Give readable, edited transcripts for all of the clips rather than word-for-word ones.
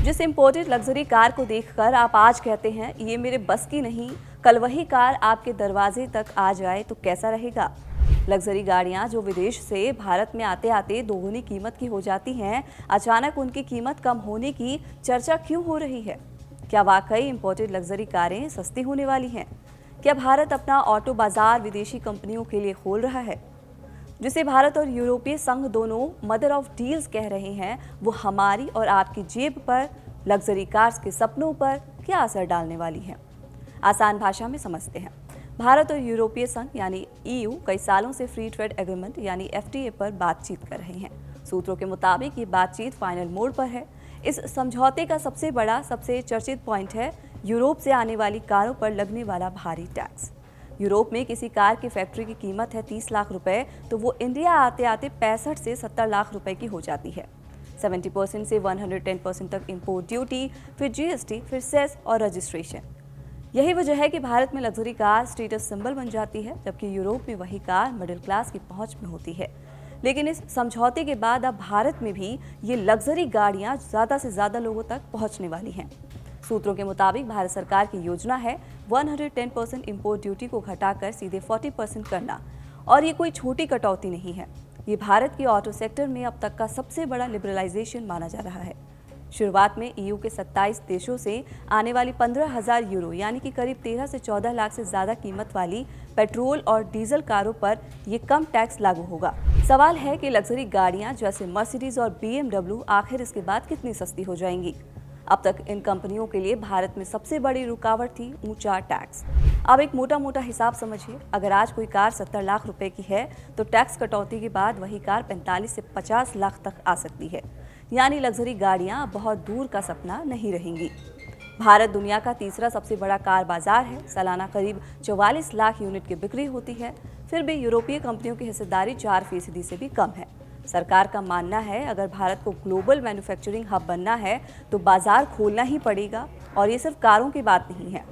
जिस imported luxury car को देखकर आप आज कहते हैं ये मेरे बस की नहीं, कल वही कार आपके दरवाजे तक आ जाए तो कैसा रहेगा। लग्जरी गाड़ियां जो विदेश से भारत में आते आते दोगुनी कीमत की हो जाती हैं, अचानक उनकी कीमत कम होने की चर्चा क्यों हो रही है? क्या वाकई इंपोर्टेड लग्जरी कारें सस्ती होने वाली हैं? क्या भारत अपना ऑटो बाजार विदेशी कंपनियों के लिए खोल रहा है? जिसे भारत और यूरोपीय संघ दोनों मदर ऑफ डील्स कह रहे हैं, वो हमारी और आपकी जेब पर, लग्जरी कार्स के सपनों पर क्या असर डालने वाली है? आसान भाषा में समझते हैं। भारत और यूरोपीय संघ यानी ईयू कई सालों से फ्री ट्रेड एग्रीमेंट यानी एफटीए पर बातचीत कर रहे हैं। सूत्रों के मुताबिक ये बातचीत फाइनल मोड पर है। इस समझौते का सबसे बड़ा, सबसे चर्चित पॉइंट है यूरोप से आने वाली कारों पर लगने वाला भारी टैक्स। यूरोप में किसी कार की फैक्ट्री की कीमत है 30 लाख रुपए, तो वो इंडिया आते आते 65 से 70 लाख रुपए की हो जाती है। 70% से 110% तक इंपोर्ट ड्यूटी, फिर जीएसटी, फिर सेस और रजिस्ट्रेशन। यही वजह है कि भारत में लग्जरी कार स्टेटस सिंबल बन जाती है, जबकि यूरोप में वही कार मिडिल क्लास की पहुंच में होती है। लेकिन इस समझौते के बाद अब भारत में भी ये लग्जरी गाड़ियां ज़्यादा से ज़्यादा लोगों तक पहुंचने वाली हैं। सूत्रों के मुताबिक भारत सरकार की योजना है 110% इंपोर्ट ड्यूटी को घटाकर सीधे 40% करना। और ये कोई छोटी कटौती नहीं है, ये भारत के ऑटो सेक्टर में अब तक का सबसे बड़ा लिबरलाइजेशन माना जा रहा है। शुरुआत में ईयू के 27 देशों से आने वाली 15,000 यूरो यानी कि करीब 13 से 14 लाख से ज़्यादा कीमत वाली पेट्रोल और डीजल कारों पर ये कम टैक्स लागू होगा। सवाल है कि लग्जरी गाड़ियां जैसे मर्सिडीज और बीएमडब्ल्यू आखिर इसके बाद कितनी सस्ती हो जाएंगी। अब तक इन कंपनियों के लिए भारत में सबसे बड़ी रुकावट थी ऊंचा टैक्स। अब एक मोटा हिसाब समझिए, अगर आज कोई कार 70 लाख रुपए की है तो टैक्स कटौती के बाद वही कार 45 से 50 लाख तक आ सकती है। यानी लग्जरी गाड़ियां बहुत दूर का सपना नहीं रहेंगी। भारत दुनिया का तीसरा सबसे बड़ा कार बाजार है। सालाना करीब 44 लाख यूनिट की बिक्री होती है। फिर भी यूरोपीय कंपनियों की हिस्सेदारी 4% से भी कम है। सरकार का मानना है अगर भारत को ग्लोबल मैन्युफैक्चरिंग हब बनना है तो बाजार खोलना ही पड़ेगा। और ये सिर्फ कारों की बात नहीं है।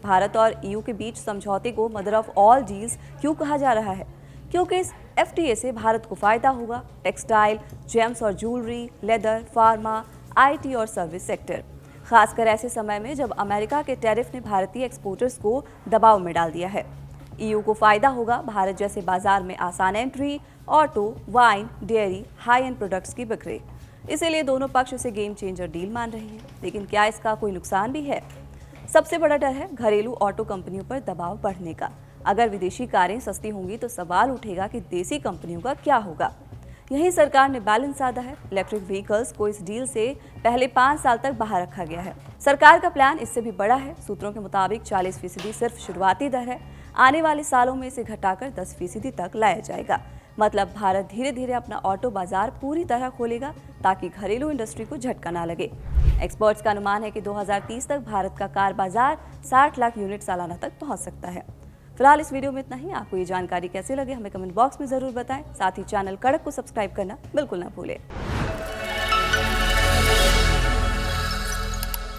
भारत और ईयू के बीच समझौते को मदर ऑफ ऑल डील्स क्यों कहा जा रहा है? क्योंकि इस एफटीए से भारत को फायदा होगा। टेक्सटाइल, जेम्स और ज्वेलरी, लेदर, फार्मा, आईटी और सर्विस सेक्टर। खासकर ऐसे समय में जब अमेरिका के टैरिफ ने भारतीय एक्सपोर्टर्स को दबाव में डाल दिया है। ईयू को फायदा होगा भारत जैसे बाजार में आसान entry, auto, wine, dairy, high and products की बिक्री। इसीलिए दोनों पक्ष इसे गेम चेंजर डील मान रहे हैं। लेकिन क्या इसका कोई नुकसान भी है? सबसे बड़ा डर है घरेलू ऑटो कंपनियों पर दबाव बढ़ने का। अगर विदेशी कारें सस्ती होंगी तो सवाल उठेगा कि देसी कंपनियों का क्या होगा। यही सरकार ने बैलेंस साधा है। इलेक्ट्रिक व्हीकल्स को इस डील से पहले 5 साल तक बाहर रखा गया है। सरकार का प्लान इससे भी बड़ा है। सूत्रों के मुताबिक 40% सिर्फ शुरुआती दर है। आने वाले सालों में इसे घटाकर 10% तक लाया जाएगा। मतलब भारत धीरे धीरे अपना ऑटो बाजार पूरी तरह खोलेगा ताकि घरेलू इंडस्ट्री को झटका ना लगे। एक्सपर्ट्स का अनुमान है कि 2030 तक भारत का कार बाजार 60 लाख यूनिट सालाना तक पहुंच सकता है। फिलहाल इस वीडियो में इतना ही। आपको ये जानकारी कैसे लगे हमें कमेंट बॉक्स में जरूर बताएं। साथ ही चैनल कड़क को सब्सक्राइब करना बिल्कुल ना भूलें।